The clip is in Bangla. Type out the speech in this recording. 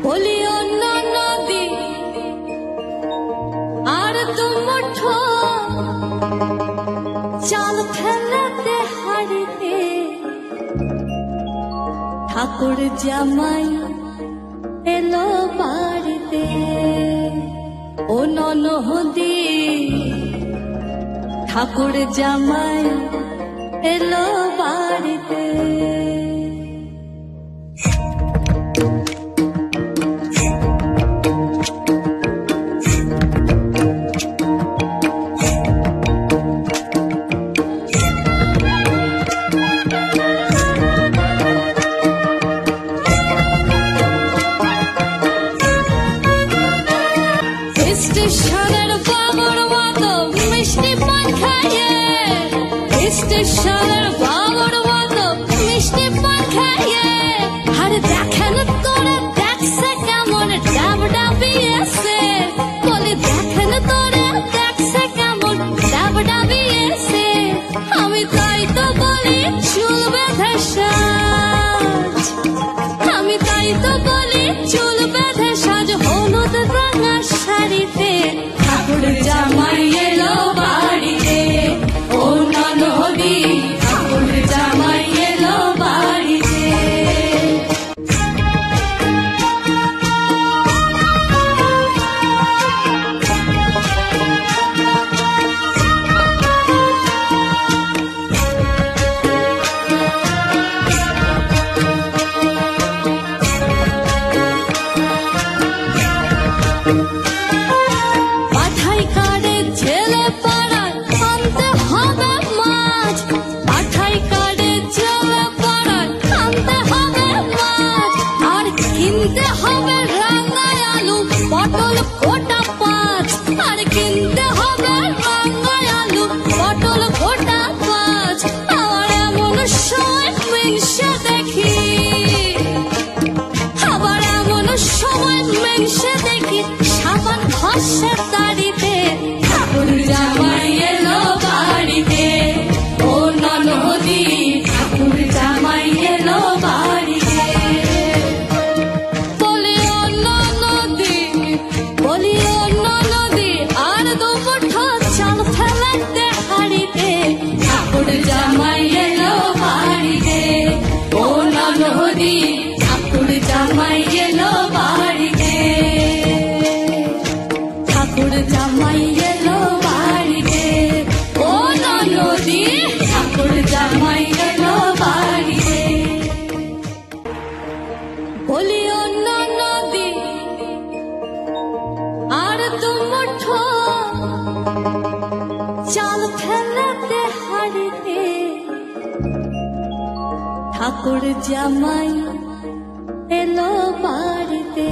বলিও না নদী আর দুমুঠো চাল ফেলাতে হারিতে ঠাকুর জামাই এলো বাড়িতে। ও ননদী ঠাকুর জামাই এলো বাড়িতে। স্টেশনের বাবুর মতো মিষ্টি পান খাইয়ে, স্টেশনের বাবুর মতো মিষ্টি পান খাইয়ে, আর দেখেন তোরা দেখছে কেমন ডাব ডাবিয়েছে, বলি দেখেন তোরা দেখছে কেমন ডাব ডাবিয়েছে। আমি তাই তো বলি চুল বেঁধে সাজ, আমি তাই তো বলি চুল বেঁধে সাজ, হলুদ রাঙা শাড়িতে ঠাকুর জামাই এলো বাড়িতে। ও ননদী ঠাকুর জামাই এলো বাড়িতে। পাঠাই কারে ছেলে পাড়ায় আনতে হবে মাছ, পাঠাই কারে ছেলে পাড়ায় আনতে হবে মাছ, আর কিনতে হবে রাঙায় আলু পটল গোটা পাঁচ, আর কিনতে হবে রাঙায় আলু পটল গোটা পাঁচ। আবার এমন সময় মেনসে দেখি, আবার এমন সময় মেনসে দেখি সাবান ঘষে দাড়িতে ঠাকুর জামাই এলো বাড়িতে। ও ননদী ঠাকুর জামাই এলো বাড়িতে। বলিও ননদী, বলিও ননদী আর দুমুঠো চাল ফেলাতে হাড়িতে ঠাকুর জামাই এলো বাড়িতে। ও ননদী ঠাকুর জামাই এলো বাড়িতে, ঠাকুর জামাই এলো বাড়িতে। ও ননদী ঠাকুর জামাই এলো বাড়িতে। বলিও ননদী আর দুমুঠো চাল ফেলাতে হাড়িতে ঠাকুর জামাই এলো বাড়িতে।